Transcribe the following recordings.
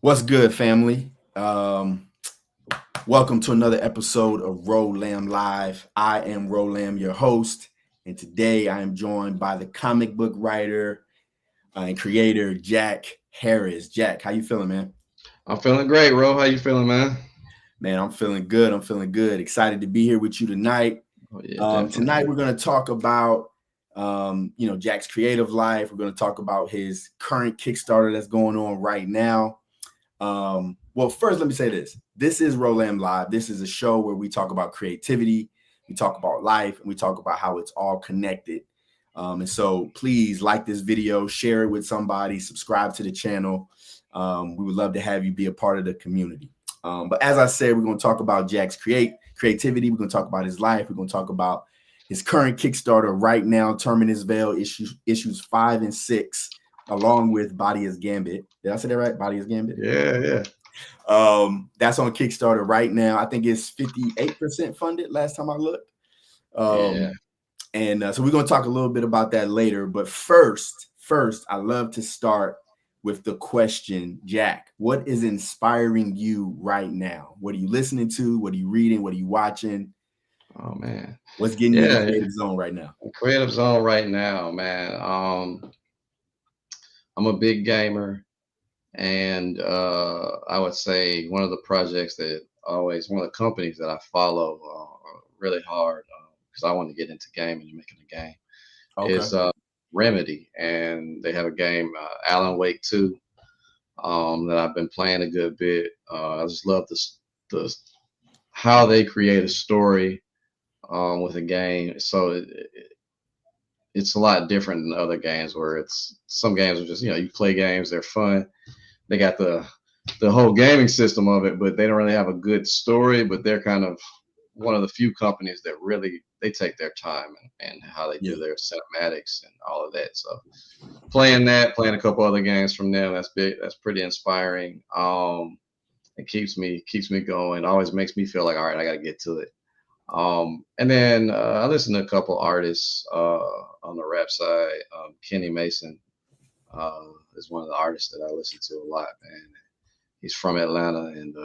What's good, family? Welcome to another episode of Rolam Live. I am Rolam, your host, and today I am joined by the comic book writer and creator Jack Harris. Jack, how you feeling, man? I'm feeling great, Ro. How you feeling, man? Man, I'm feeling good. I'm feeling good. Excited to be here with you tonight. Oh yeah, definitely. Tonight we're going to talk about Jack's creative life. We're going to talk about his current Kickstarter that's going on right now. Well, first, let me say this. This is Rolam Live. This is a show where we talk about creativity, we talk about life, and we talk about how it's all connected. And so please like this video, share it with somebody, subscribe to the channel. We would love to have you be a part of the community. But as I said, we're going to talk about Jack's creativity. We're going to talk about his life. We're going to talk about his current Kickstarter right now, Terminus Veil issues 5 and 6. Along with Body is Gambit. Did I say that right? Body is Gambit? Yeah. That's on Kickstarter right now. I think it's 58% funded last time I looked. Yeah. And so we're going to talk a little bit about that later. But first, I love to start with the question, Jack, what is inspiring you right now? What are you listening to? What are you reading? What are you watching? Oh man. What's getting you in the creative zone right now? Creative zone right now, man. I'm a big gamer, and I would say one of the projects that one of the companies that I follow really hard because I want to get into gaming and making a game Okay. is Remedy, and they have a game, Alan Wake 2, that I've been playing a good bit. I just love the how they create a story with a game. So it's a lot different than other games where it's some games are just, you play games, they're fun. They got the whole gaming system of it, but they don't really have a good story. But they're kind of one of the few companies that really they take their time and how they do their cinematics and all of that. So playing a couple other games from them, that's big. That's pretty inspiring. It keeps me going. It always makes me feel like, all right, I got to get to it. And then I listen to a couple artists on the rap side. Kenny Mason is one of the artists that I listen to a lot, man. He's from Atlanta, and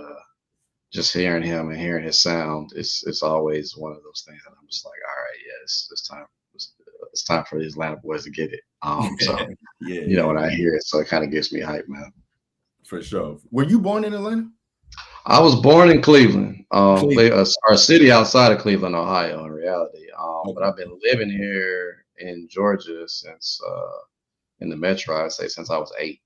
just hearing him and hearing his sound, it's always one of those things that I'm just like, all right, yeah, it's time for these Atlanta boys to get it. So when I hear it, so it kind of gets me hyped, man. For sure. Were you born in Atlanta? I was born in Cleveland, our city outside of Cleveland, Ohio, in reality. But I've been living here in Georgia since in the metro, I'd say since I was 8.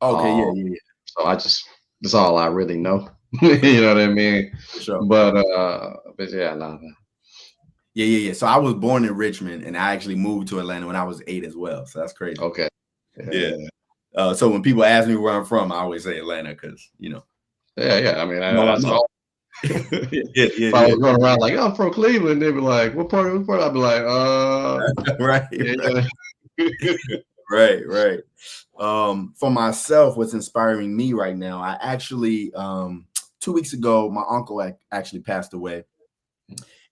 Okay, yeah. So that's all I really know. You know what I mean? For sure. But yeah, no. Yeah. So I was born in Richmond, and I actually moved to Atlanta when I was 8 as well. So that's crazy. Okay. Yeah. So when people ask me where I'm from, I always say Atlanta because Yeah. I mean, that's all. If I was going around like, I'm from Cleveland, they'd be like, what part? I'd be like, right. Right. For myself, what's inspiring me right now, I actually 2 weeks ago, my uncle actually passed away,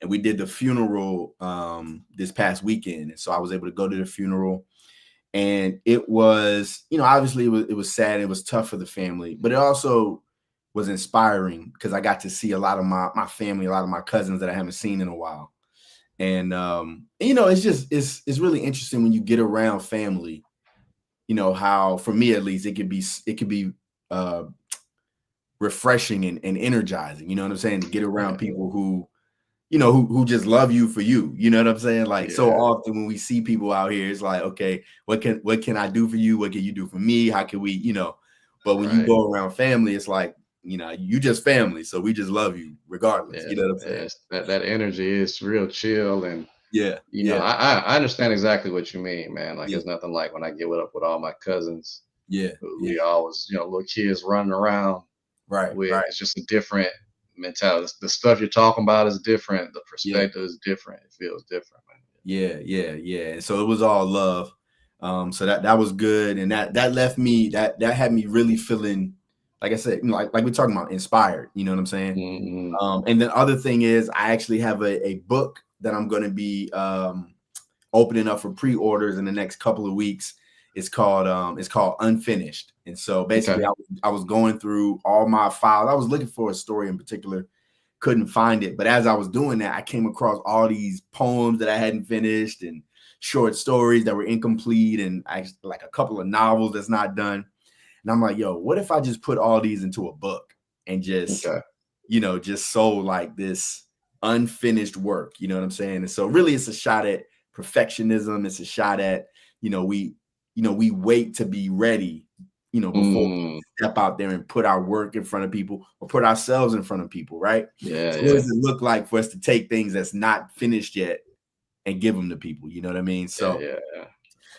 and we did the funeral this past weekend. And so I was able to go to the funeral, and it was, obviously it was sad. It was tough for the family, but it also was inspiring because I got to see a lot of my family, a lot of my cousins that I haven't seen in a while. And it's really interesting when you get around family, how, for me at least, it could be refreshing and energizing, you know what I'm saying, to get around people who who just love you for you, you know what I'm saying? Like, so often when we see people out here, it's like, okay, what can I do for you? What can you do for me? How can we, but when you go around family, it's like, you just family, so we just love you regardless. You know what I'm saying? That energy is real chill, and I understand exactly what you mean, man. Like, it's nothing like when I get up with all my cousins. We always, little kids running around. Right. It's just a different mentality. The stuff you're talking about is different. The perspective is different. It feels different, man. Yeah. And so it was all love. So that was good, and that left me that had me really feeling, like I said, like we're talking about, inspired. You know what I'm saying? Mm-hmm. And the other thing is, I actually have a book that I'm going to be opening up for pre-orders in the next couple of weeks. It's called Unfinished. And so basically, Okay. I was going through all my files. I was looking for a story in particular, couldn't find it. But as I was doing that, I came across all these poems that I hadn't finished and short stories that were incomplete, and like a couple of novels that's not done. And I'm like, yo, what if I just put all these into a book and just, Okay. just sold like this unfinished work? You know what I'm saying? And so really it's a shot at perfectionism. It's a shot at, we wait to be ready, before we step out there and put our work in front of people or put ourselves in front of people, right? Yeah, So what yeah. does it look like for us to take things that's not finished yet and give them to people? You know what I mean? Yeah, So, yeah, yeah.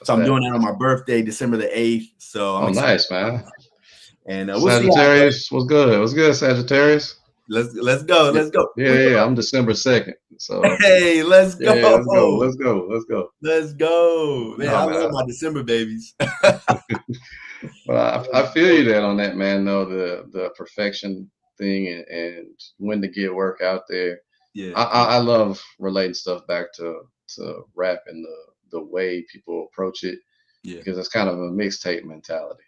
so I'm doing that on my birthday, December the 8th. So I'm Oh, excited. nice, man. And we'll see how it goes. Sagittarius, what's good? What's good, Sagittarius? Let's go. Yeah, Let's go. yeah, yeah. I'm December 2nd. So Hey, let's yeah, yeah, let's go. go. Let's go. Let's go. Let's go. Man, No, I man. love my December babies. Well, I feel you that on that, man. Though the perfection thing and when to get work out there. Yeah. I love relating stuff back to rap and the way people approach it Yeah. because it's kind of a mixtape mentality.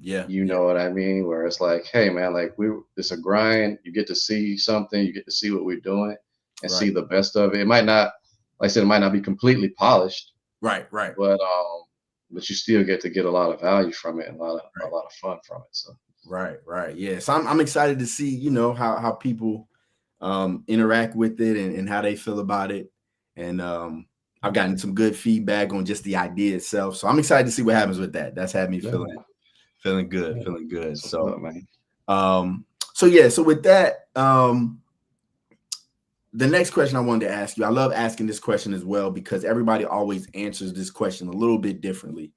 Yeah. You know what I mean? Where it's like, hey man, like it's a grind. You get to see something, you get to see what we're doing and see Right. the best of it. It might not, like I said, it might not be completely polished, Right. but you still get to get a lot of value from it and a Right. lot of fun from it. So Right. Yeah. So I'm excited to see, how people interact with it and how they feel about it. And I've gotten some good feedback on just the idea itself. So I'm excited to see what happens with that. That's had me yeah, feeling good, yeah. feeling good. That's what's So up, man. So with that, the next question I wanted to ask you, I love asking this question as well because everybody always answers this question a little bit differently.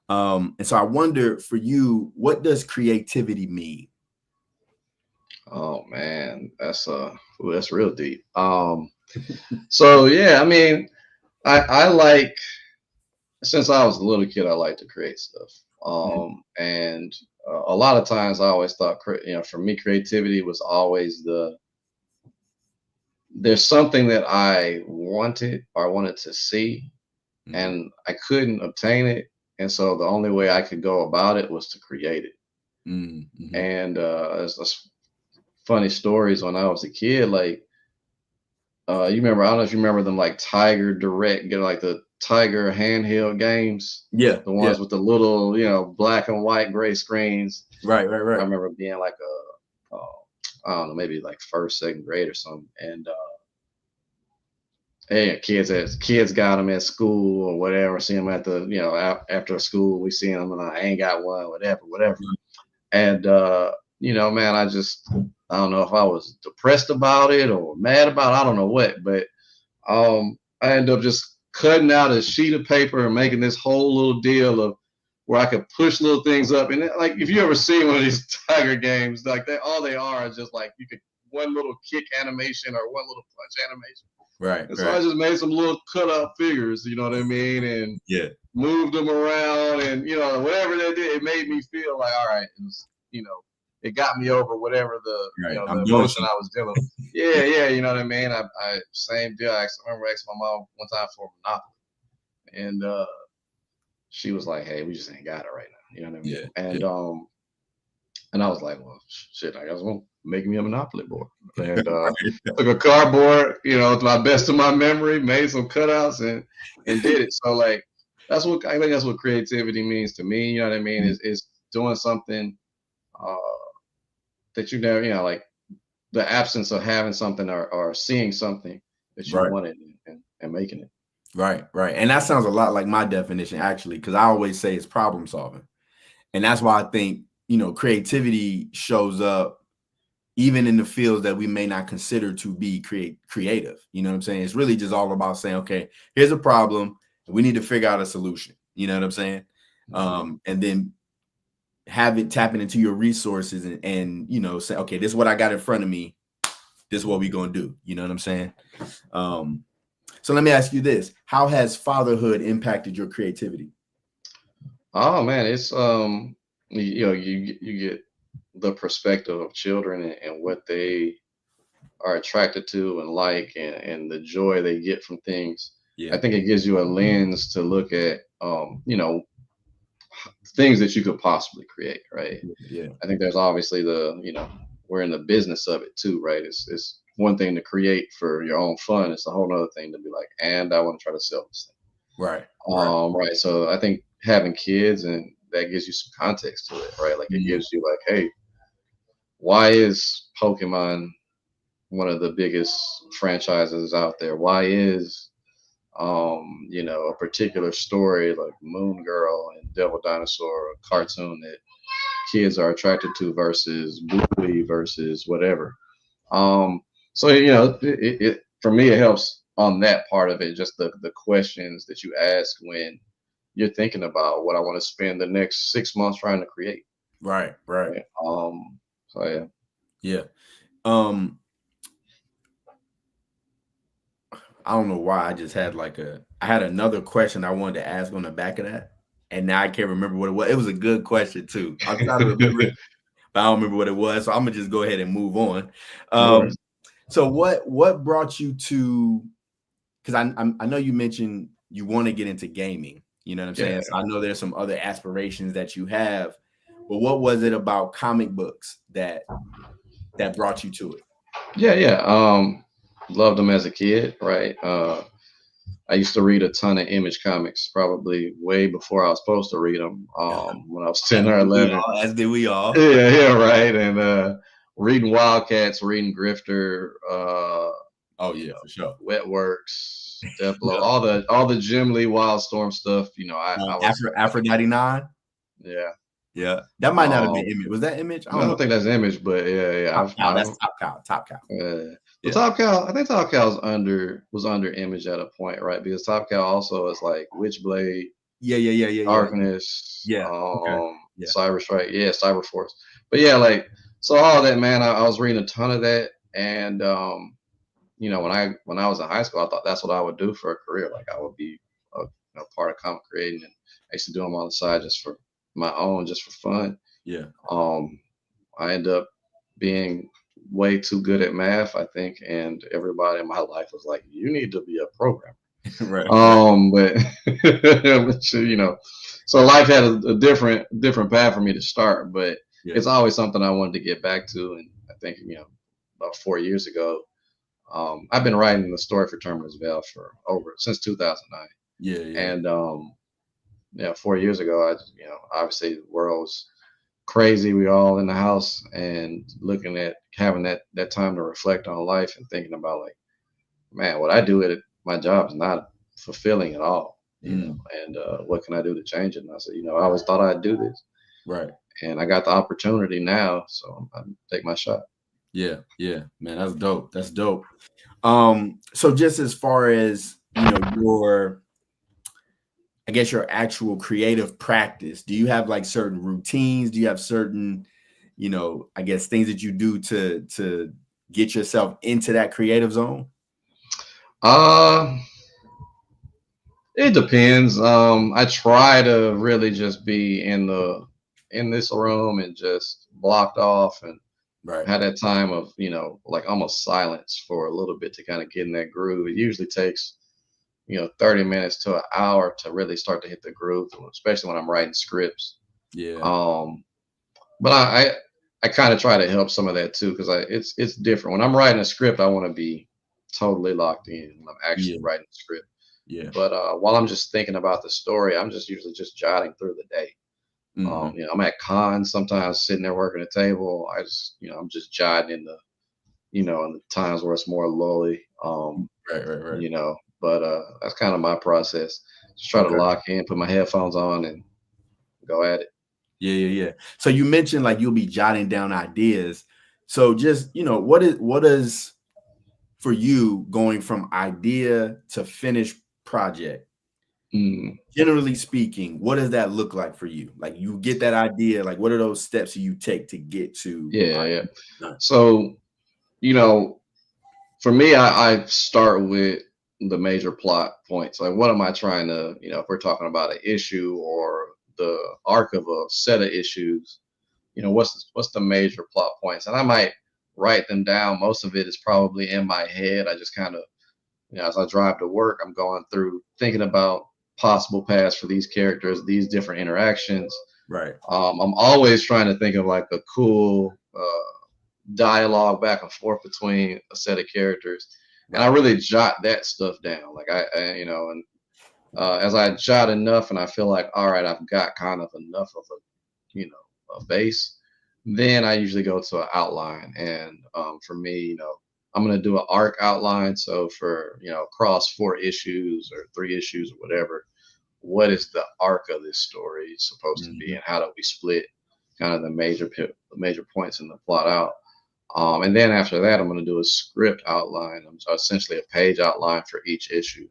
And so I wonder for you, what does creativity mean? Oh man, that's real deep. So yeah, I mean, I like since I was a little kid, I like to create stuff. And a lot of times I always thought, for me, creativity was always there's something that I wanted or I wanted to see, and I couldn't obtain it, and so the only way I could go about it was to create it. Mm-hmm. And it's funny stories when I was a kid, like you remember, I don't know if you remember them like Tiger Direct, like the Tiger handheld games, Yeah. the ones with the little, black and white gray screens. Right. I remember being like I don't know, maybe like first, second grade or something. And hey, kids got them at school or whatever. See them at the, after school, we see them and I ain't got one, whatever. And man, I don't know if I was depressed about it or mad about it. I don't know what, but I ended up just cutting out a sheet of paper and making this whole little deal of where I could push little things up. And like, if you ever see one of these Tiger games, like all they are is just like one little kick animation or one little punch animation. Right. And so I just made some little cutout figures, you know what I mean, and Yeah. moved them around, and whatever they did, it made me feel like, all right, it was, it got me over whatever the Right. the I'm doing emotion I was dealing with. Yeah, you know what I mean. I same deal. I remember asking my mom one time for Monopoly, and she was like, "Hey, we just ain't got it right now." You know what I mean? Yeah. And I was like, "Well, shit, I guess we'll make me a Monopoly board." And took a cardboard, to my best of my memory, made some cutouts and did it. So like, I think that's what creativity means to me. You know what I mean? Is doing something that you never, like the absence of having something or seeing something that you Right. wanted and making it. Right. And that sounds a lot like my definition, actually, because I always say it's problem solving. And that's why I think, creativity shows up even in the fields that we may not consider to be creative. You know what I'm saying? It's really just all about saying, okay, here's a problem. We need to figure out a solution. You know what I'm saying? And then tapping into your resources and say, okay, this is what I got in front of me. This is what we're going to do. You know what I'm saying? So let me ask you this. How has fatherhood impacted your creativity? Oh man, it's you get the perspective of children and what they are attracted to and like and the joy they get from things. Yeah. I think it gives you a lens to look at things that you could possibly create, right? Yeah. I think there's obviously we're in the business of it too, right? It's one thing to create for your own fun. It's a whole other thing to be like, and I want to try to sell this Right. thing. Right. Right. So I think having kids and that gives you some context to it, right? Like it Mhm. gives you like, hey, why is Pokemon one of the biggest franchises out there? Why is a particular story like Moon Girl and Devil Dinosaur, a cartoon that kids are attracted to versus Bluey versus whatever. Um, so for me it helps on that part of it, just the questions that you ask when you're thinking about what I want to spend the next 6 months trying to create. Right. Right. Right? So yeah. Yeah. Um, I don't know why I just had I had another question I wanted to ask on the back of that, and now I can't remember what it was. It was a good question too. I'm trying to remember it, but I don't remember what it was. So I'm gonna just go ahead and move on. No worries. So what brought you to? Because I know you mentioned you want to get into gaming. You know what I'm saying? Yeah. So I know there's some other aspirations that you have, but what was it about comic books that brought you to it? Yeah. Loved them as a kid, right? I used to read a ton of Image comics, probably way before I was supposed to read them. When I was 10 or 11. As did we all. Yeah, right. And reading Wildcats, reading Grifter, Oh yeah, for sure. Wetworks, Deplo, Yeah. all the Jim Lee Wildstorm stuff. I was Aphrodite 9. yeah. Yeah, that might not have been Um, Image. Was that Image? I I don't don't know. think that's Image, but yeah. Top Cow. That's Top Cow. Top Cow. But Yeah. Top Cow, I think Top Cow was under Image at a point, right? Because Top Cow also is like Witchblade, Yeah. Darkness, Yeah. Okay. Yeah. Cyber Strike, yeah, Cyber Force. But yeah, like so all that, man. I was reading a ton of that, and when I was in high school, I thought that's what I would do for a career. Like I would be a part of comic creating, and I used to do them on the side just for my own, just for fun. Yeah. Um, I ended up being way too good at math, I think, and everybody in my life was like, "You need to be a programmer." Right. But so life had a different path for me to start, but Yeah. it's always something I wanted to get back to, and I think about 4 years ago, I've been writing the story for Terminus Veil for since 2009, Yeah. and 4 years ago, obviously the world was crazy. We all in the house and looking at having that time to reflect on life and thinking about like, man, what I do at my job is not fulfilling at all, Mm. and what can I do to change it? And I said, I always thought I'd do this, Right. and I got the opportunity now, so I take my shot. Yeah. Man, that's dope. That's dope. So just as far as your I guess your actual creative practice, do you have like certain routines? Do you have certain, I guess things that you do to get yourself into that creative zone? Uh, it depends. I try to really just be in this room and just blocked off and Right. had that time of like almost silence for a little bit to kind of get in that groove. It usually takes 30 minutes to an hour to really start to hit the groove, especially when I'm writing scripts. Yeah. um but I kind of try to help some of that too, because it's different when I'm writing a script. I want to be totally locked in when I'm actually Yeah. writing the script. Yeah. But while I'm just thinking about the story, I'm just usually just jotting through the day. Hmm. I'm at cons sometimes, sitting there working a table. I just I'm just jotting in the times where it's more lowly. Right. But that's kind of my process. Just try to Okay. lock in, put my headphones on, and go at it. Yeah. So you mentioned like you'll be jotting down ideas. So just, what is for you going from idea to finished project? Mm, Generally speaking, what does that look like for you? Like you get that idea, like what are those steps you take to get to yeah. done? So, you know, for me, I start with the major plot points. Like, what am I trying to, if we're talking about an issue or the arc of a set of issues, what's the major plot points? And I might write them down. Most of it is probably in my head. I just kind of, as I drive to work, I'm going through thinking about possible paths for these characters, these different interactions. Right. I'm always trying to think of like a cool dialogue back and forth between a set of characters, and I Right. really jot that stuff down. Like you know, and as I jot enough, and I feel like, all right, I've got kind of enough of a, you know, a base, then I usually go to an outline. And for me, you know, I'm gonna do an arc outline. So for, you know, across 4 issues or 3 issues or whatever, what is the arc of this story supposed to be, Hmm. and how do we split kind of the major points in the plot out. And then after that, I'm going to do a script outline. So essentially a page outline for each issue,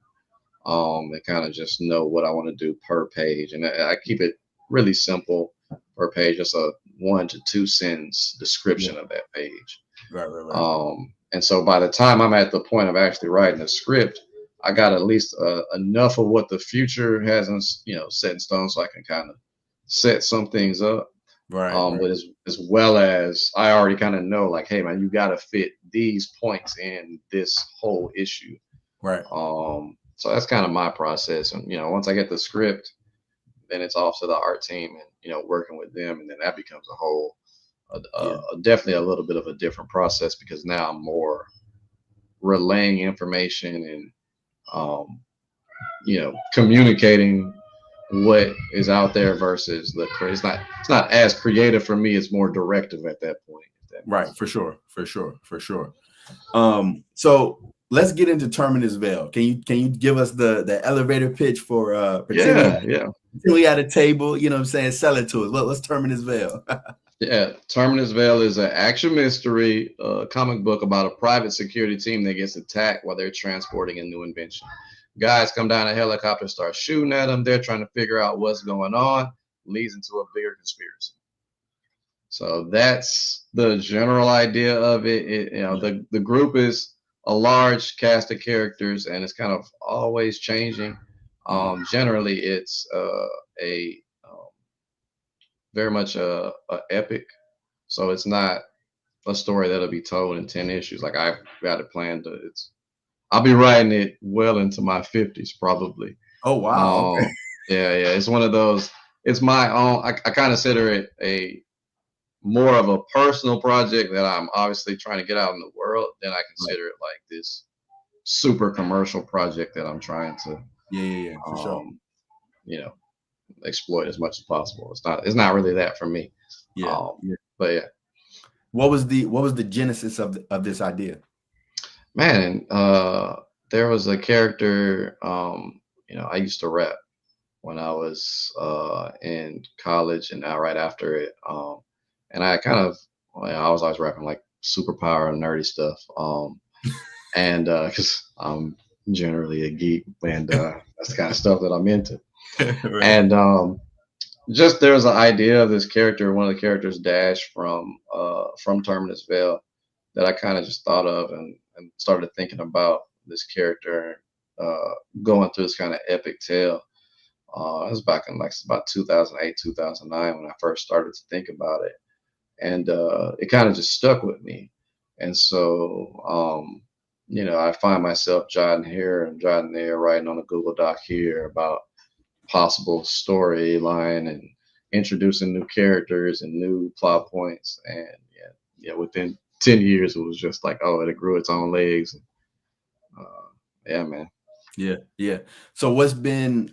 and kind of just know what I want to do per page. And I keep it really simple per page, just a 1 to 2 sentence Yeah. description of that page. Right. Right. Right. And so by the time I'm at the point of actually writing a script, I got at least enough of what the future hasn't, you know, set in stone, so I can kind of set some things up. Right. Right. But as well as I already kind of know, like, hey man, you got to fit these points in this whole issue. Right. So that's kind of my process. And, you know, once I get the script, then it's off to the art team and, you know, working with them, and then that becomes a whole Yeah. definitely a little bit of a different process, because now I'm more relaying information and, um, you know, communicating what is out there versus it's not as creative for me. It's more directive at that point, if that makes Right. sense. For sure. For sure. For sure. So let's get into Terminus Veil. Can you give us the elevator pitch for pretend Yeah, yeah, we at a table, you know what I'm saying? Sell it to us. What's Terminus Veil? yeah. Terminus Veil is an action mystery comic book about a private security team that gets attacked while they're transporting a new invention. Guys come down a helicopter, start shooting at them. They're trying to figure out what's going on. Leads into a bigger conspiracy. So that's the general idea of it. You know, Yeah. the group is a large cast of characters, and it's kind of always changing. Mhm. Generally, it's a very much a epic. So it's not a story that'll be told in 10 issues. Like I've got it planned to. I'll be writing it well into my 50s probably. Oh wow. Okay. Um, yeah, yeah. It's one of those. It's my own. I kind of consider it a more of a personal project that I'm obviously trying to get out in the world, then I Right. consider it like this super commercial project that I'm trying to, Yeah, yeah, yeah, for sure. um, you know, exploit as much as possible. It's not really that for me. Yeah, Um, yeah. but yeah, What was the genesis of this idea? man, there was a character, you know, I used to rap when I was in college, and now right after it. And I kind of, well, I was always rapping like superpower and nerdy stuff. And because I'm generally a geek, and that's the kind of stuff that I'm into. Right. And just there's an idea of this character, one of the characters, Dash from Terminus Veil, that I kind of just thought of, and started thinking about this character going through this kind of epic tale. It was back in like about 2008, 2009 when I first started to think about it, and it kind of just stuck with me. And so, you know, I find myself jotting here and jotting there, writing on a Google Doc here about possible storyline and introducing new characters and new plot points. And yeah, yeah, within 10 years, it was just like, oh, it grew its own legs. Yeah, man. Yeah, yeah. So what's been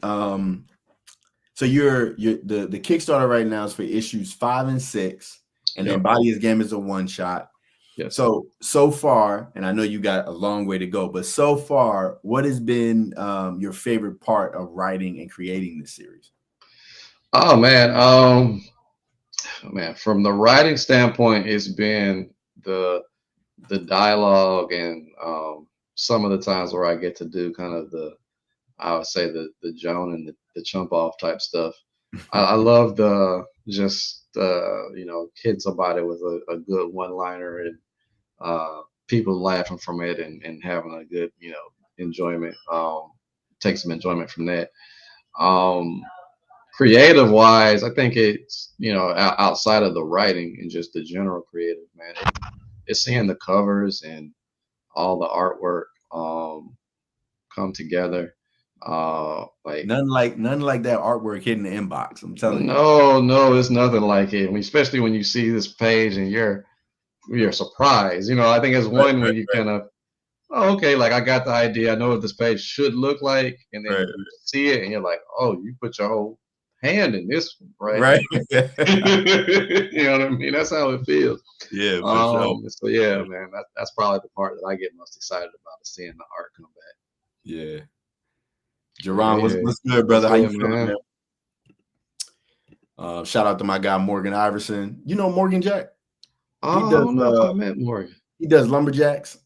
so you're the Kickstarter right now is for issues 5 and 6, and then Yep. Body is Game is a one shot. Yes. So far, and I know you got a long way to go, but so far, what has been your favorite part of writing and creating this series? Oh man. Man, from the writing standpoint, it's been the the dialogue and some of the times where I get to do kind of I would say the Joan and the chump off type stuff. I love the just you know, hit somebody with a good one liner and people laughing from it and having a good, you know, enjoyment. Take some enjoyment from that. Um, Creative wise, I think it's, you know, outside of the writing and just the general creative, man. It's seeing the covers and all the artwork come together. Like None like that artwork hitting the inbox. I'm telling you. no, it's nothing like it. I mean, especially when you see this page and you're surprised. You know, I think it's Right, one right, when you kind of, oh, okay, like I got the idea. I know what this page should look like, and right, then you see it, and you're like, oh, you put your whole hand in this one, right? right. You know what I mean? That's how it feels. Yeah, for sure. So yeah, man, that's probably the part that I get most excited about is seeing the art come back. Yeah. Yeah, Jerron, yeah. what's good, What's brother? How you good, feeling, man? man? Shout out to my guy Morgan Iverson. You know Morgan Jack? He I does don't know if I met Morgan. he does lumberjacks.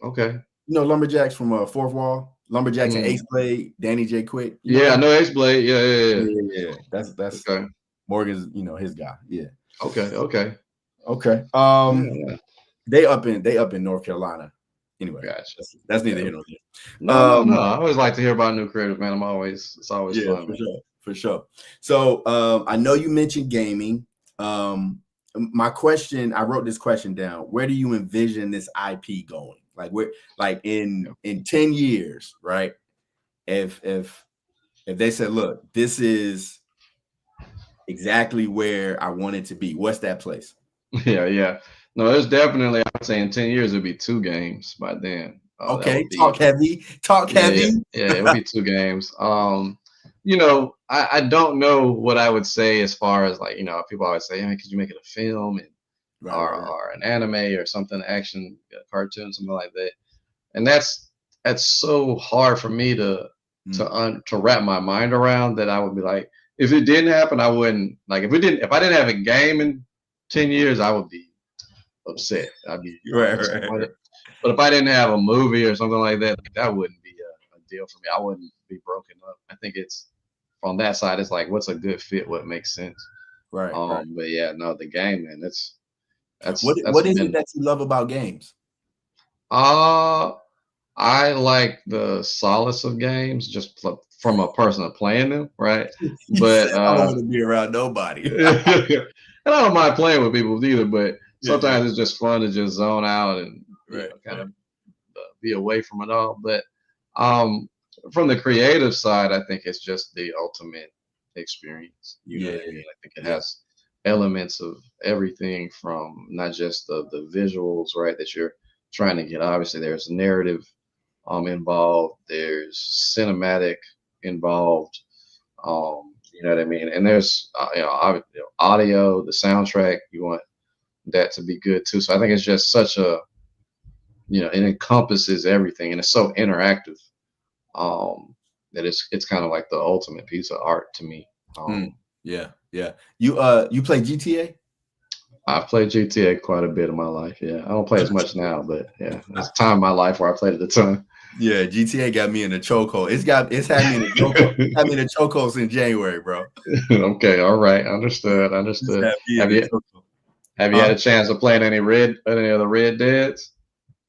Okay. You know lumberjacks from Fourth Wall, lumberjacks and Ace Mm. Blade, Danny J. Quick. You know Yeah, I them? know X Blade. Yeah, yeah, yeah. Yeah. That's Okay. Morgan's. His guy. Yeah. Okay. Okay. Okay. Yeah, yeah. They up in North Carolina. Anyway, Gotcha. that's neither Okay. here nor No, there. no, no. I always like to hear about new creators, man. It's always Yeah, fun, for man. sure, for sure. So I know you mentioned gaming. My question, I wrote this question down. Where do you envision this IP going? Like where, like Yeah. in 10 years, right? If they said, look, this is exactly where I want it to be, what's that place? Yeah, yeah. No, there's definitely, I'd say in 10 years, it'd be two games by then. That Okay, would be, talk heavy, talk yeah, yeah, heavy. yeah, it would be two games. I don't know what I would say as far as like, people always say, hey, could you make it a film and, Right, right, right. or an anime or something, action, cartoon, something like that. And that's so hard for me Mm, to wrap my mind around that I would be like, if it didn't happen, I wouldn't like if I didn't have a game in 10 years, I would be upset. I'd be right, right, disappointed. But if I didn't have a movie or something like that, that wouldn't be a deal for me. I wouldn't be broken up. I think it's from that side. It's like, what's a good fit? What makes sense? right, right. But yeah, no, the game, man. That's What is it been. that you love about games? Uh I like the solace of games just from a person of playing them, right? He But said, I don't want to be around nobody. and I don't mind playing with people either. But Yeah, yeah. sometimes it's just fun to just zone out and Right, kind right. of be away from it all. But um, from the creative side, I think it's just the ultimate experience. You know Yeah, what I mean? I think it yeah. has elements of everything from not just the visuals, right? That you're trying to get. Obviously, there's narrative involved. There's cinematic involved. You know what I mean? And there's audio, the soundtrack. You want that to be good too. So I think it's just such a it encompasses everything, and it's so interactive that it's kind of like the ultimate piece of art to me. Mm, yeah, yeah. You play GTA? I've played GTA quite a bit in my life. Yeah, I don't play as much now, but yeah, there's a time in my life where I played it a ton. Yeah, GTA got me in a chokehold. It's had me in a chokehold. Had me in a chokehold since January, bro. Okay, all right, understood, It's understood. had me in Have a you chokehold. have you Huh? had a chance to play any of the Red Deads?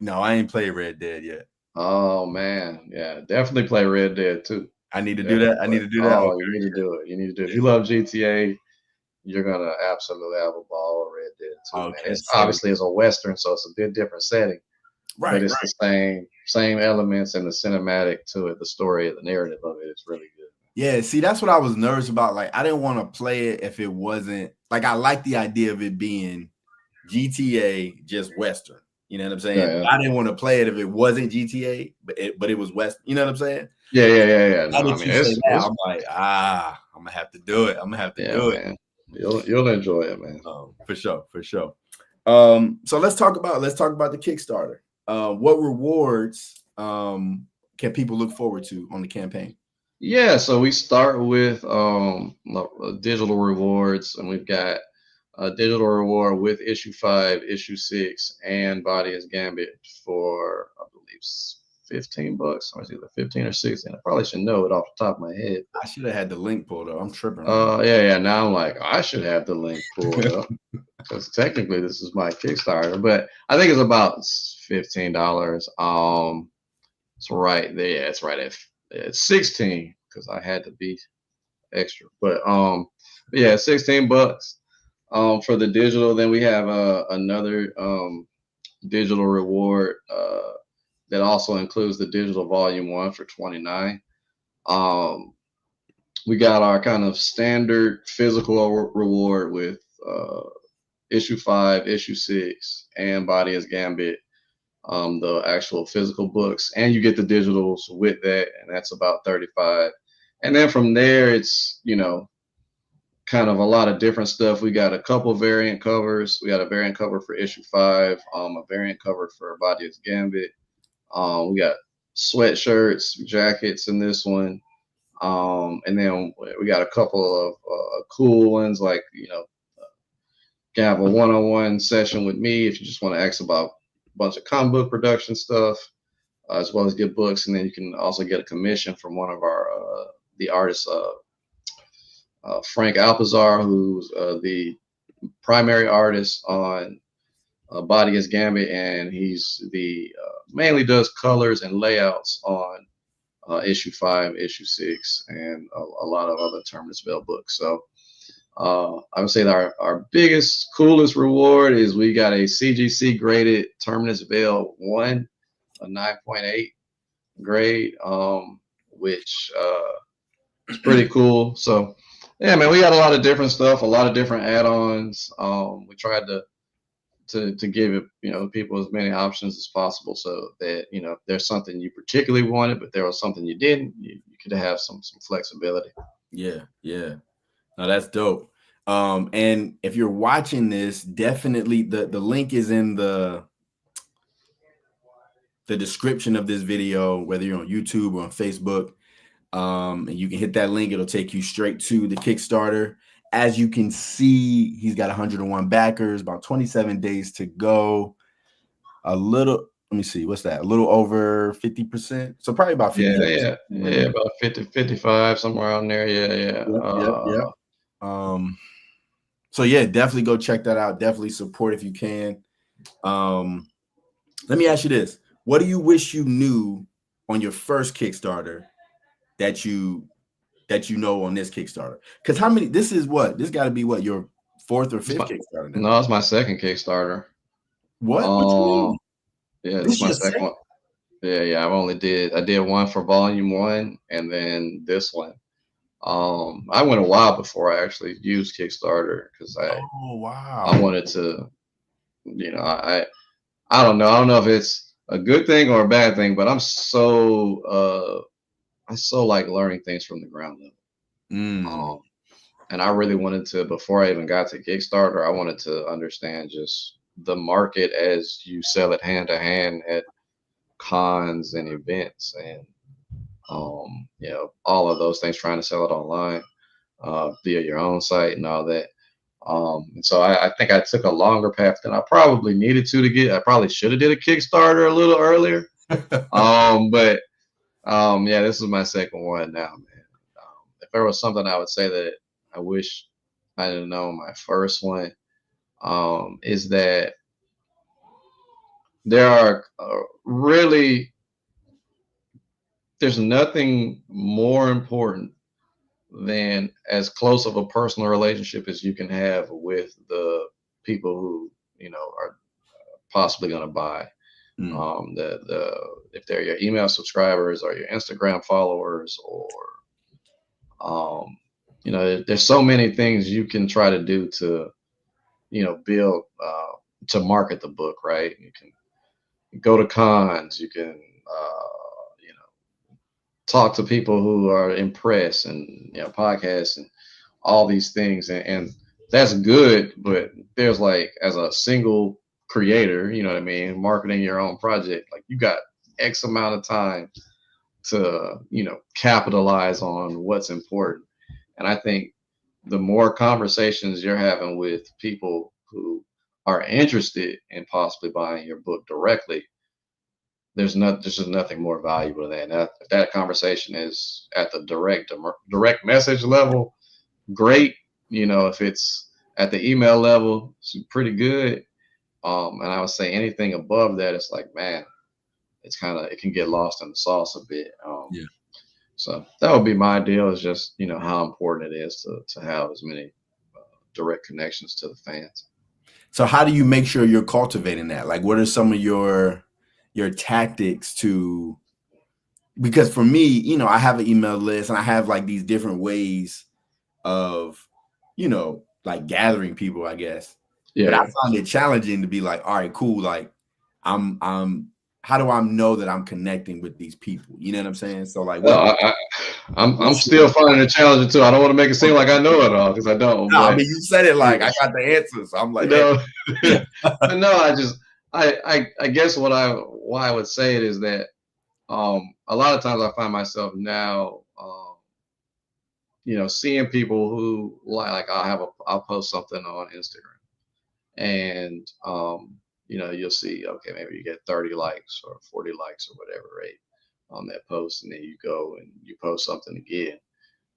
No, I ain't played Red Dead yet. Oh man, yeah, definitely play Red Dead too. I need to do Definitely that. I play. need to do that. Oh, Okay. you need to do it. You need to do it. If Yeah. you love GTA, you're gonna absolutely have a ball with Red Dead too, man. Okay. It's So obviously it's a western, so it's a bit different setting, but right, it's the same elements and the cinematic to it, the story, the narrative of it is really good. yeah, see, that's what I was nervous about. Like, I didn't want to play it if it wasn't like I like the idea of it being GTA just Western. You know what I'm saying? Yeah, I didn't want to play it if it wasn't GTA, but it was West. You know what I'm saying? yeah. Now No, I that mean you say that, it's I'm like, I'm gonna have to do it. I'm gonna have to yeah, do it. man. You'll enjoy it, man. For sure, for sure. So let's talk about the Kickstarter. What rewards can people look forward to on the campaign? Yeah, so we start with digital rewards, and we've got a digital reward with issue 5, issue 6, and Body is Gambit for I believe $15, or it's either 15 or 16. I probably should know it off the top of my head. I should have had the link pulled up. I'm tripping right now. Yeah. Now I'm like, I should have the link pulled up because technically this is my Kickstarter, but I think it's about $15. It's right there. It's right at 16 because I had to be extra. But yeah, $16 for the digital. Then we have another digital reward that also includes the digital volume 1 for 29. Um, we got our kind of standard physical reward with issue 5, issue 6, and Body as Gambit, the actual physical books, and you get the digitals with that, and that's about 35. And then from there, it's kind of a lot of different stuff. We got a couple variant covers. We got a variant cover for issue 5, a variant cover for Body as Gambit. We got sweatshirts, jackets in this one. And then we got a couple of cool ones, like, can have a one-on-one session with me if you just want to ask about a bunch of comic book production stuff, as well as get books. And then you can also get a commission from one of our the artists, Frank Alpazar, who's the primary artist on Body as Gambit, and he's the mainly does colors and layouts on issue 5, issue 6, and a lot of other Terminus Veil books. So I would say that our biggest, coolest reward is we got a CGC graded Terminus Veil 1, a 9.8 grade, which is pretty cool. So yeah, man, we got a lot of different stuff, a lot of different add-ons. We tried to give it, people as many options as possible, so that if there's something you particularly wanted, but there was something you didn't, you could have some flexibility. Yeah. No, that's dope. And if you're watching this, definitely the link is in the description of this video, whether you're on YouTube or on Facebook. And you can hit that link. It'll take you straight to the Kickstarter. As you can see, he's got 101 backers, about 27 days to go. Let me see, what's that? A little over 50%. So probably about 50%. Yeah, about 50, 55, somewhere around there. Yeah. Yep. So yeah, definitely go check that out. Definitely support if you can. Let me ask you this. What do you wish you knew on your first Kickstarter that you know on this Kickstarter? Because this got to be your 4th or 5th Kickstarter now? No, it's my second Kickstarter. What you mean? Yeah, this is my second one. Yeah, I did one for volume 1, and then this one. I went a while before I actually used Kickstarter, because I wanted to, I don't know. I don't know if it's a good thing or a bad thing, but I so like learning things from the ground level. And I really wanted to, before I even got to Kickstarter, I wanted to understand just the market as you sell it hand to hand at cons and events, and all of those things, trying to sell it online via your own site and all that. And so I think I took a longer path than I probably needed to get. I probably should have did a Kickstarter a little earlier. But yeah, this is my second one now, man. If there was something I would say that I wish I didn't know my first one, is that there are there's nothing more important than as close of a personal relationship as you can have with the people who are possibly going to buy. If they're your email subscribers or your Instagram followers, or there's so many things you can try to do to build to market the book, right? You can go to cons, you can talk to people who are impressed, and podcasts and all these things, and that's good. But there's, like, as a single creator, you know what I mean, marketing your own project, like, you got X amount of time to capitalize on what's important. And I think the more conversations you're having with people who are interested in possibly buying your book directly, there's just nothing more valuable than that. If that conversation is at the direct message level, great. If it's at the email level, it's pretty good. And I would say anything above that, it's like, man, it can get lost in the sauce a bit. Yeah. So that would be my deal, is just, how important it is to have as many direct connections to the fans. So how do you make sure you're cultivating that? Like, what are some of your tactics to because for me, you know, I have an email list and I have like these different ways of, you know, like gathering people, I guess. But I Yeah. find it challenging to be like, all right, cool. Like I'm how do I know that I'm connecting with these people? You know what I'm saying? So like Uh, I, I'm what's still your finding it challenging too. I don't want to make it seem like I know it all because I don't. no, I But mean you said it you like I got the answers. So I'm like, hey. know, but no, I guess why I would say it is that a lot of times I find myself now seeing people who like I'll post something on Instagram and you'll see, okay, maybe you get 30 likes or 40 likes or whatever, right, on that post, and then you go and you post something again,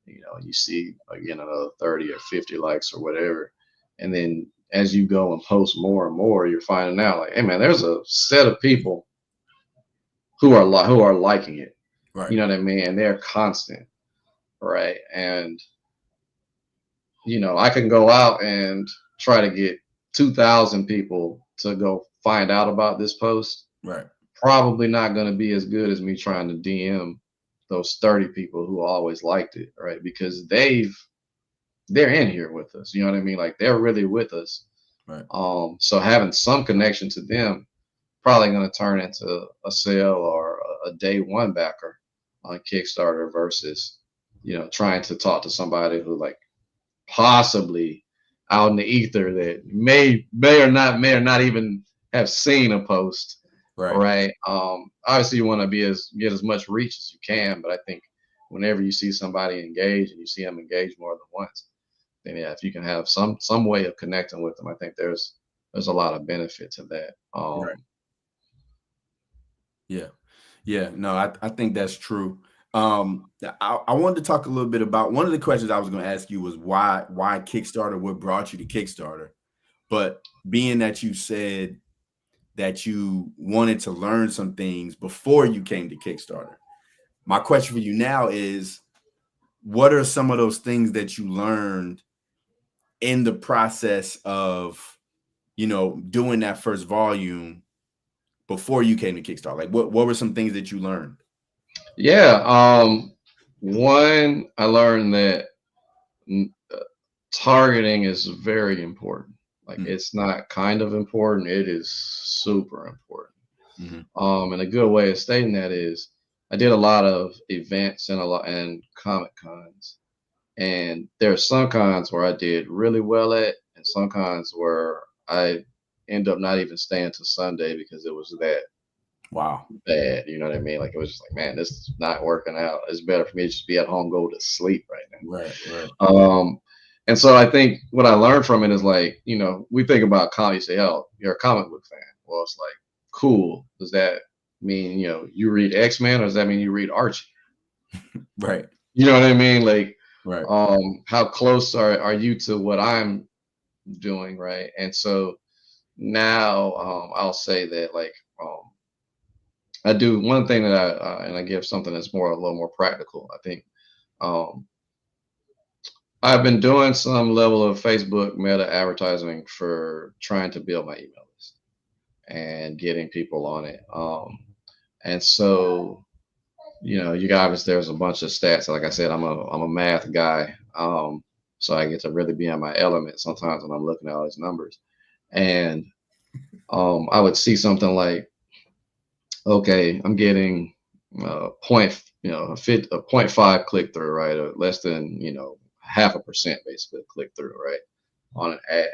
you see again another 30 or 50 likes or whatever, and then as you go and post more and more, you're finding out like, hey man, there's a set of people who are liking it, Right. you know what I mean, and they're constant, right, and I can go out and try to get 2,000 people to go find out about this post. Right. Probably not going to be as good as me trying to DM those 30 people who always liked it, right? Because they're in here with us. You know what I mean? Like they're really with us. Right. So having some connection to them probably going to turn into a sale or a day one backer on Kickstarter versus, trying to talk to somebody who like possibly out in the ether that may or not even have seen a post, Right. right? Obviously you want to get as much reach as you can, but I think whenever you see somebody engage and you see them engage more than once, then yeah, if you can have some way of connecting with them, I think there's a lot of benefit to that. Right. Yeah. Yeah. No, I think that's true. I wanted to talk a little bit about one of the questions I was going to ask you was why Kickstarter, what brought you to Kickstarter? But being that you said that you wanted to learn some things before you came to Kickstarter, my question for you now is, what are some of those things that you learned in the process of, doing that first volume before you came to Kickstarter? Like what were some things that you learned? Yeah. One, I learned that targeting is very important. Like Mm-hmm. it's not kind of important, it is super important. Mm-hmm. And a good way of stating that is I did a lot of events and comic cons. And there are some cons where I did really well at, and some cons where I end up not even staying till Sunday because it was that Wow. bad. You know what I mean? Like it was just like, man, this is not working out. It's better for me to just be at home, go to sleep right Right. Right. now. And so I think what I learned from it is like, we think about comic, you say, oh, you're a comic book fan. Well, it's like, cool. Does that mean, you read X-Men, or does that mean you read Archie? Right. You know what I mean? Like, Right. how close are you to what I'm doing, right? And so now I'll say that like I do one thing that I give something that's a little more practical. I think um, I've been doing some level of Facebook meta advertising for trying to build my email list and getting people on it. And so, you guys, there's a bunch of stats. Like I said, I'm a math guy. So I get to really be in my element sometimes when I'm looking at all these numbers. And I would see something like, okay, I'm getting a 0.5 click through, right? Or less than, 0.5% basically click through, right? On an ad.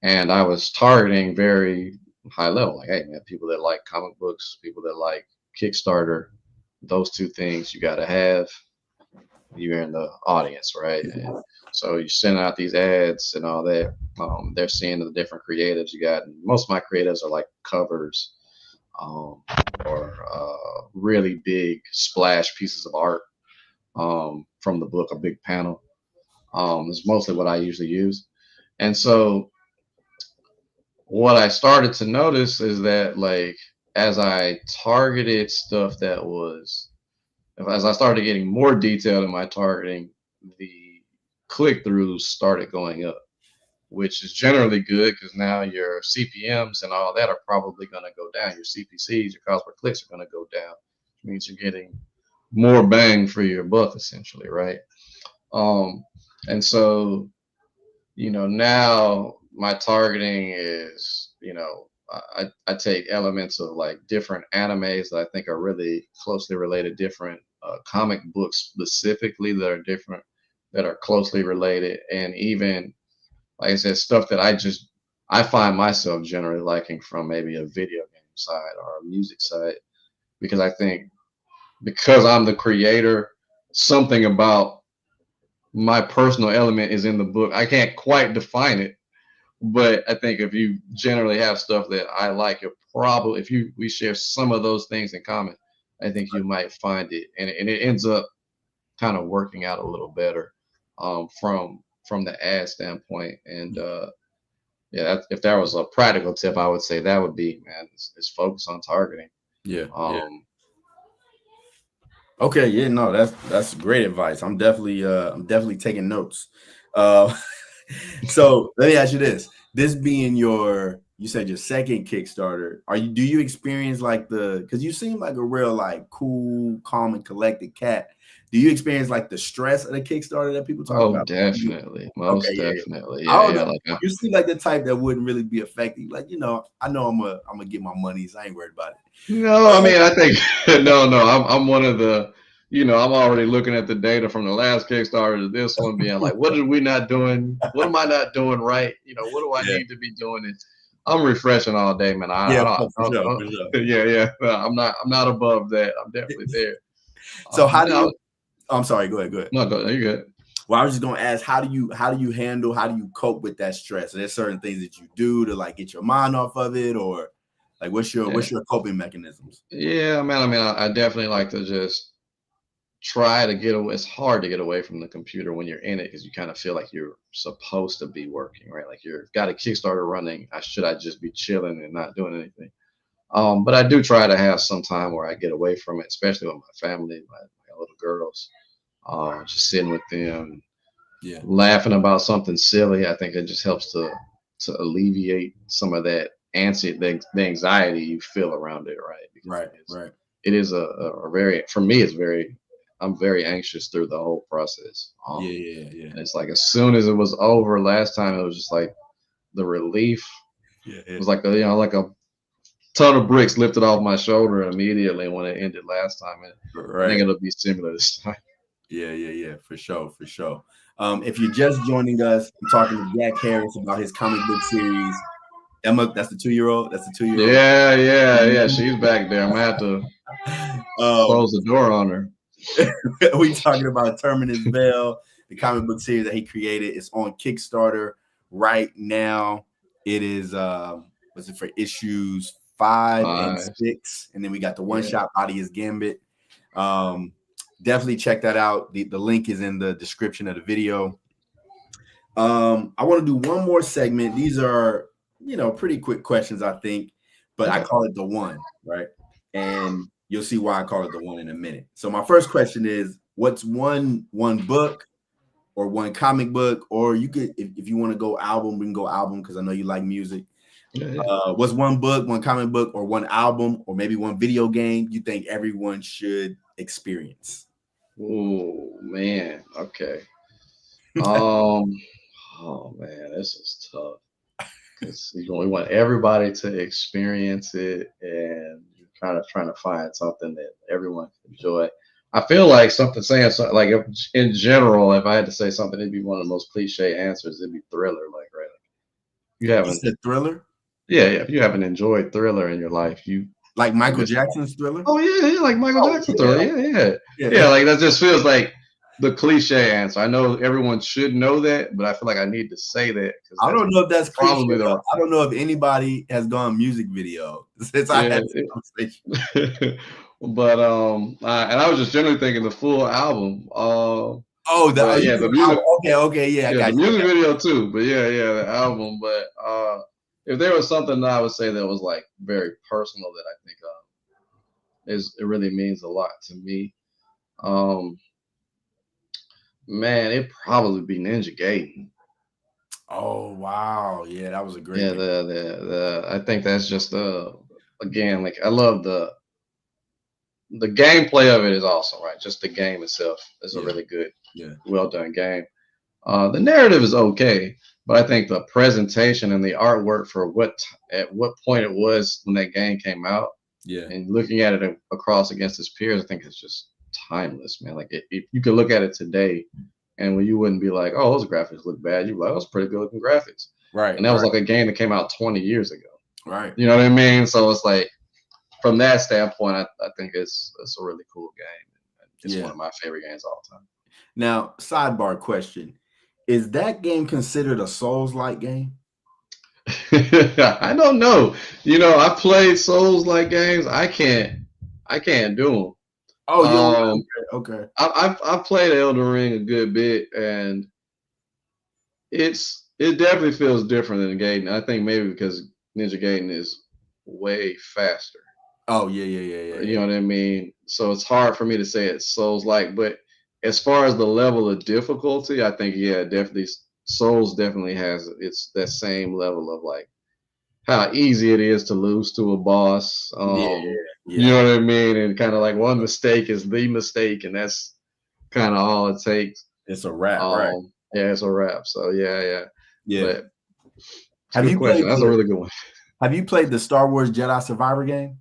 And I was targeting very high level, like, hey man, people that like comic books, people that like Kickstarter, those two things you got to have. You're in the audience, right? And so you send out these ads and all that. They're seeing the different creatives you got. And most of my creatives are like covers, um, or really big splash pieces of art from the book, a big panel. Is mostly what I usually use. And so what I started to notice is that like as I targeted stuff that was as I started getting more detailed in my targeting, the click throughs started going up, which is generally good because now your CPMs and all that are probably going to go down. Your CPCs, your cost per clicks are going to go down, which means you're getting more bang for your buck, essentially, right? Um, and so, now my targeting is, I take elements of like different animes that I think are really closely related, different comic books specifically that are different, that are closely related, and even, like I said, stuff that I find myself generally liking from maybe a video game side or a music side, because I think because I'm the creator, something about my personal element is in the book. I can't quite define it, but I think if you generally have stuff that I like, you're probably, if we share some of those things in common, I think you might find it, and it ends up kind of working out a little better, from the ad standpoint. And yeah, if there was a practical tip, I would say that would be, man, is focus on targeting. Yeah, yeah. Um, Okay, yeah, no, that's great advice. I'm definitely taking notes. Uh so let me ask you this. This being you said your second Kickstarter, do you experience like because you seem like a real like cool, calm, and collected cat. Do you experience like the stress of the Kickstarter that people talk oh, about? definitely, Okay, most yeah, yeah. definitely, I yeah, don't yeah. know. Like, You seem like the type that wouldn't really be affected. Like, I know I'm gonna get my monies. I ain't worried about no, I mean, I think no, no. I'm one of the, I'm already looking at the data from the last Kickstarter to this one, being like, what are we not doing? What am I not doing right? What do I it. need to be doing? And I'm refreshing all day, man. I Yeah, don't, for sure, for sure. yeah, yeah. No, I'm not above that. I'm definitely there. So how do No, you I'm sorry, go ahead, go ahead. no, go. You good? Well, I was just gonna ask, how do you cope with that stress? Are there certain things that you do to like get your mind off of it, or like Yeah, what's your coping mechanisms? yeah, man. I mean, I definitely like to just try to get away. It's hard to get away from the computer when you're in it because you kind of feel like you're supposed to be working, right? Like you've got a Kickstarter running. I just be chilling and not doing anything? But I do try to have some time where I get away from it, especially with my family, my little girls. Just sitting with them, Yeah, laughing about something silly. I think it just helps to alleviate some of that the anxiety you feel around it, right? Because right, right. it is a very, for me, it's very, I'm very anxious through the whole process. Yeah, yeah, yeah. And it's like as soon as it was over last time, it was just like the relief Yeah, yeah. was like like a ton of bricks lifted off my shoulder immediately when it ended last time. And I think Right. it'll be similar this time. Yeah, yeah, yeah, for sure, for sure. If you're just joining us, I'm talking to Jack Harris about his comic book series. Emma, that's the 2-year-old. That's the 2-year-old. Yeah, yeah, yeah. She's back there. I'm gonna have to um, close the door on her. we talking about Terminus Veil, the comic book series that he created. It's on Kickstarter right now. It is was it for issues 5 and 6, and then we got the one Yeah. shot Body is Gambit. Um, definitely check that out. The link is in the description of the video. I want to do one more segment. These are pretty quick questions, I think, but I Okay. call it the one, right? And you'll see why I call it the one in a minute. So my first question is, what's one book or one comic book, or you could, if you want to go album, we can go album because I know you like music. Yeah, yeah. What's one book, one comic book, or one album, or maybe one video game you think everyone should experience? Oh man. Okay. Um. Oh man, this is tough because we want everybody to experience it, and you're kind of trying to find something that everyone can enjoy. I feel like saying something like, if, in general, if I had to say something, it'd be one of the most cliche answers. It'd be Thriller, like, right? You You haven't, said Thriller, yeah, yeah. If you haven't enjoyed Thriller in your life, like you Michael missed out. Jackson's Thriller. Oh yeah, yeah, like Michael Oh Jackson yeah, Thriller. Yeah, yeah, yeah. yeah. Like that just feels like the cliche answer. I know everyone should know that, but I feel like I need to say that because I that's don't know if that's cliche. probably the I don't know if anybody has gone music video since I yeah. had this conversation. But and I was just generally thinking the full album. Oh, But you yeah, said the music, album. Okay, okay, yeah, I yeah, the got you. music video too. But yeah, yeah, the album. But if there was something that I would say that was like very personal that I think is it really means a lot to me. Um, Man, it'd probably be Ninja Gaiden. Oh wow, yeah, that was a great Yeah, pick. the I think that's just again, like I love the gameplay of it is awesome, right? Just the game itself is a Yeah. really good, Yeah. well done game. The narrative is okay, but I think the presentation and the artwork for at what point it was when that game came out, Yeah. and looking at it across against its peers, I think it's just timeless, man. Like if you could look at it today, and when you wouldn't be like, "Oh, those graphics look bad," you'd be like, "Oh, it's pretty good looking graphics." Right. And that was Right. like a game that came out 20 years ago. Right. You know what I mean? So it's like from that standpoint, I think it's a really cool game. It's one of my favorite games of all time. Now, sidebar question: is that game considered a Souls-like game? I don't know. You know, I played Souls-like games. I can't do them. Oh, you okay. I've played Elden Ring a good bit, and it definitely feels different than Gaiden. I think maybe because Ninja Gaiden is way faster. Oh yeah. You know what I mean? So it's hard for me to say it's Souls-like, but as far as the level of difficulty, I think definitely Souls definitely has it's that same level of like how easy it is to lose to a boss. Yeah. You know what I mean? And kind of like one mistake is the mistake, and that's kind of all it takes. It's a wrap, right? Yeah, it's a wrap. So yeah. Yeah. But it's a Have good you question. played That's a really good one. Have you played the Star Wars Jedi Survivor game?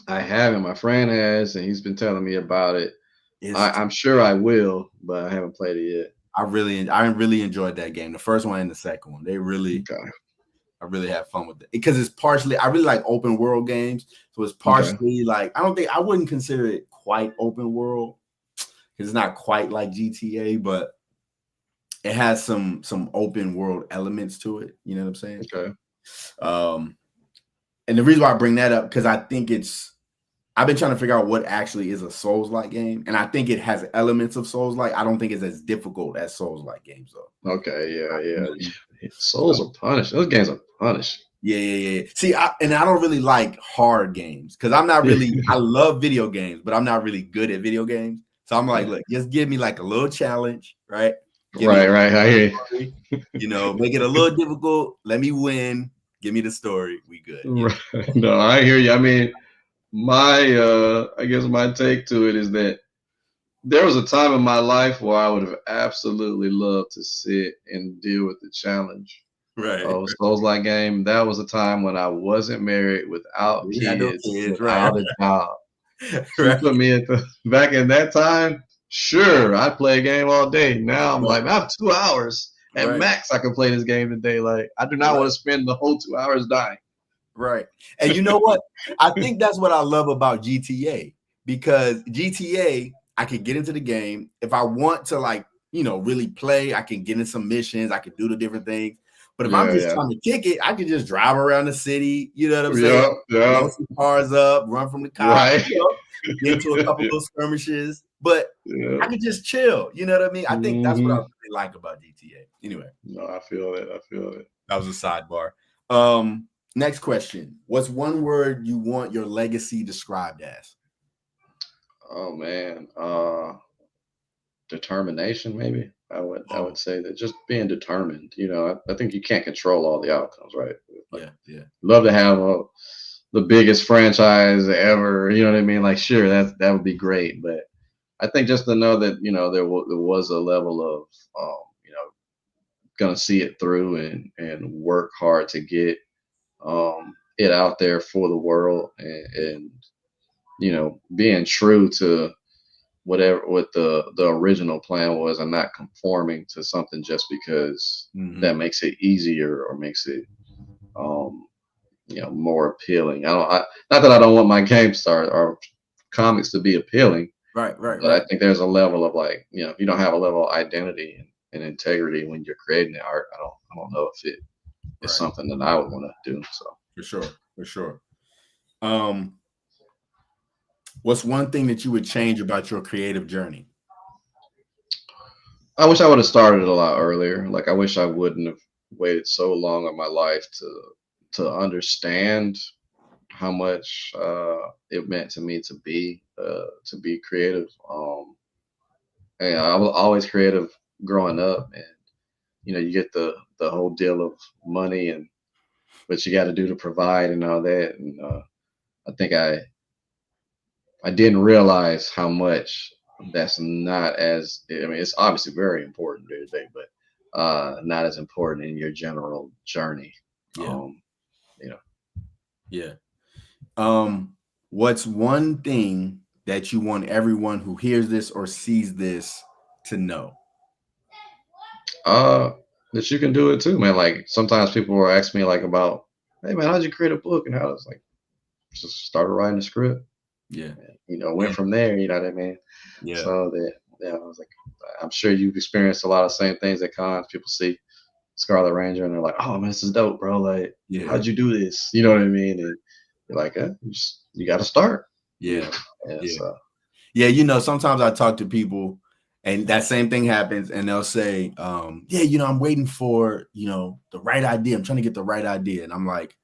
I haven't. My friend has, and he's been telling me about it. It's I'm sure I will, but I haven't played it yet. I really enjoyed that game. The first one and the second one. Okay. I really had fun with it because it's partially. I really like open world games, so it's partially like I wouldn't consider it quite open world because it's not quite like GTA, but it has some open world elements to it. You know what I'm saying? Okay. And the reason why I bring that up because I think I've been trying to figure out what actually is a Souls-like game, and I think it has elements of Souls-like. I don't think it's as difficult as Souls-like games though. Okay. Yeah. Souls are punished. Those games are punished. Yeah. See, I don't really like hard games because I'm not really. I love video games, but I'm not really good at video games. So I'm like, look, just give me like a little challenge, right? Right. I hear you. You know, make it a little difficult. Let me win. Give me the story. We good. Right. No, I hear you. I mean, I guess my take to it is that there was a time in my life where I would have absolutely loved to sit and deal with the challenge of a Souls-like game. That was a time when I wasn't married, without kids, without a job. You put me back in that time, sure, I'd play a game all day. Now I'm like, I have 2 hours at max. I can play this game today. Like, I do not want to spend the whole 2 hours dying. Right. And you know what? I think that's what I love about GTA, because GTA, I can get into the game. If I want to, like, you know, really play, I can get in some missions. I can do the different things. But if I'm just trying to kick it, I can just drive around the city. You know what I'm saying? Blow some cars up, run from the cops, you know, get into a couple of skirmishes. But I could just chill. You know what I mean? I think that's what I really like about GTA. Anyway. No, I feel it. That was a sidebar. Next question. What's one word you want your legacy described as? Oh man. Determination, maybe. I would say that, just being determined. You know, I think you can't control all the outcomes, right? Like, yeah. Love to have the biggest franchise ever. You know what I mean? Like, sure, that would be great, but I think just to know that, you know, there was a level of you know, gonna see it through and work hard to get it out there for the world, and you know, being true to what the original plan was, and not conforming to something just because that makes it easier or makes it you know, more appealing. Not that I don't want my games or comics to be appealing, right. But I think there's a level of, like, you know, if you don't have a level of identity and integrity when you're creating the art, I don't know if it is something that I would want to do. So for sure. What's one thing that you would change about your creative journey? I wish I would have started a lot earlier. Like, I wish I wouldn't have waited so long in my life to understand how much it meant to me to be creative. And I was always creative growing up, and you know, you get the whole deal of money and what you got to do to provide and all that. And I think I didn't realize how much that's not as, I mean, it's obviously very important day to day, but not as important in your general journey. Yeah. Um, you know, Yeah. Um, what's one thing that you want everyone who hears this or sees this to know? uh, that you can do it too, man. Like sometimes people will ask me like about, hey man, how'd you create a book? And I was like, just started writing a script, Yeah. went Yeah. from there. You know what I mean? Yeah. So that, yeah, I was like, I'm sure you've experienced a lot of same things at cons. People see Scarlet Ranger and they're like, "Oh man, this is dope, bro! Like, Yeah. how'd you do this?" You know what I mean? And you're like, you got to start." You Yeah. know, and Yeah. so Yeah. You know, sometimes I talk to people and that same thing happens and they'll say, yeah, you know, I'm waiting for, you know, the right idea. I'm trying to get the right idea. And I'm like,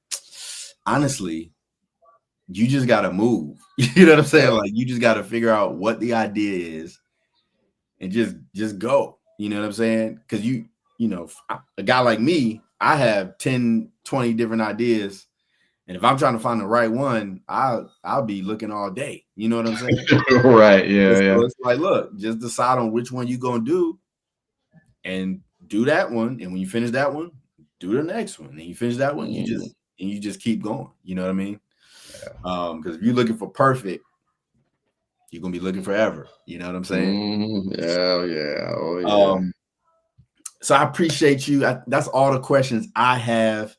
honestly, you just got to move. You know what I'm saying? yeah, Like, you just got to figure out what the idea is and just go. You know what I'm saying? Because you know, a guy like me, I have 10, 20 different ideas. And if I'm trying to find the right one, I'll be looking all day. You know what I'm saying? right, And yeah, so yeah. it's like, look, just decide on which one you're gonna do and do that one. And when you finish that one, do the next one. And you finish that one, Mm, you just keep going. You know what I mean? Because if you're looking for perfect, you're gonna be looking forever. You know what I'm saying? yeah, yeah, oh yeah. Um, so I appreciate you. That's all the questions I have.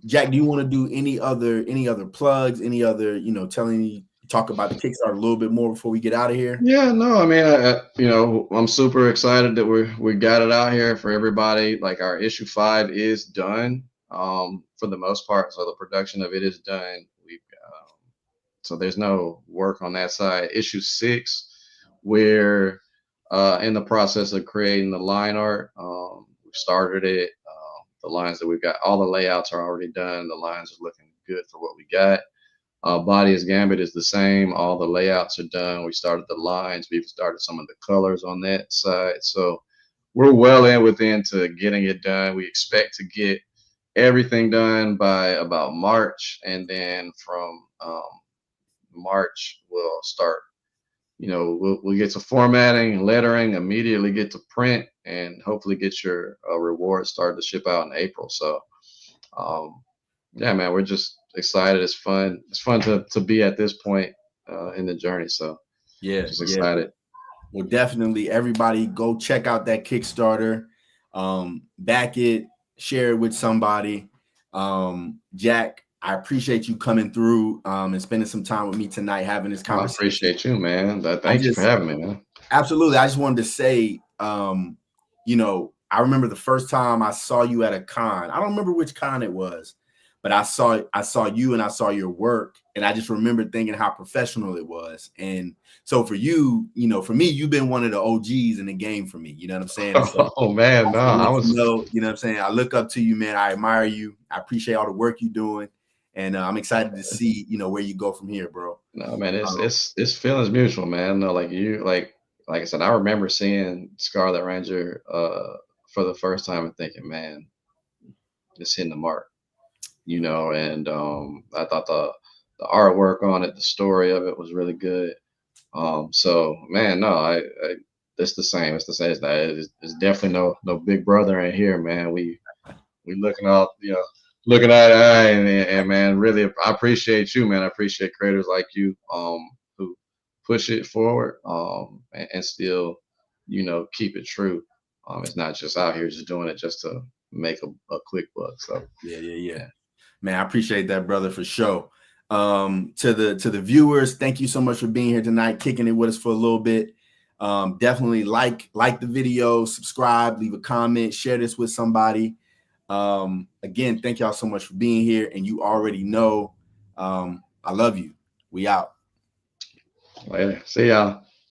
Jack, do you want to do any other plugs, any other, you know, telling me talk about the Kickstarter a little bit more before we get out of here? Yeah, no, I mean, I'm super excited that we got it out here for everybody. Like our issue 5 is done, for the most part. So the production of it is done. So there's no work on that side. Issue 6, we're in the process of creating the line art. We've started it. The lines that we've got, all the layouts are already done. The lines are looking good for what we got. Body as Gambit is the same. All the layouts are done. We started the lines. We've started some of the colors on that side. So we're well within to getting it done. We expect to get everything done by about March, and then from March we'll start. We'll get to formatting and lettering, immediately get to print, and hopefully get your rewards started to ship out in April. So um, yeah, man, we're just excited. It's fun. It's fun to be at this point in the journey. So Yeah, just yeah. excited. Well, definitely everybody go check out that Kickstarter. Back it, share it with somebody. Jack, I appreciate you coming through and spending some time with me tonight, having this I conversation. appreciate you, man. I Thank you for just having me, man. absolutely. I just wanted to say, you know, I remember the first time I saw you at a con. I don't remember which con it was, but I saw you and I saw your work, and I just remember thinking how professional it was. And so for you, you know, for me, you've been one of the OGs in the game for me. You know what I'm saying? And so Oh man, I no, just want to I let you was know, you know what I'm saying? I look up to you, man. I admire you. I appreciate all the work you're doing. And I'm excited to see, you know, where you go from here, bro. no man. It's Um, it's it's feelings mutual, man. No, like you, like I said, I remember seeing Scarlet Ranger for the first time and thinking, man, it's hitting the mark. And I thought the artwork on it, the story of it was really good. So man, no, it's the same. It's the same. It's definitely no big brother in here, man. We looking out, looking eye to eye, and man, really, I appreciate you, man. I appreciate creators like you, who push it forward, and still, keep it true. It's not just out here just doing it just to make a quick buck. So yeah, yeah, yeah. yeah, Man, I appreciate that, brother, for sure. To the viewers, thank you so much for being here tonight, kicking it with us for a little bit. Definitely like the video, subscribe, leave a comment, share this with somebody. Again, thank y'all so much for being here, and you already know, I love you. We out. later. See y'all.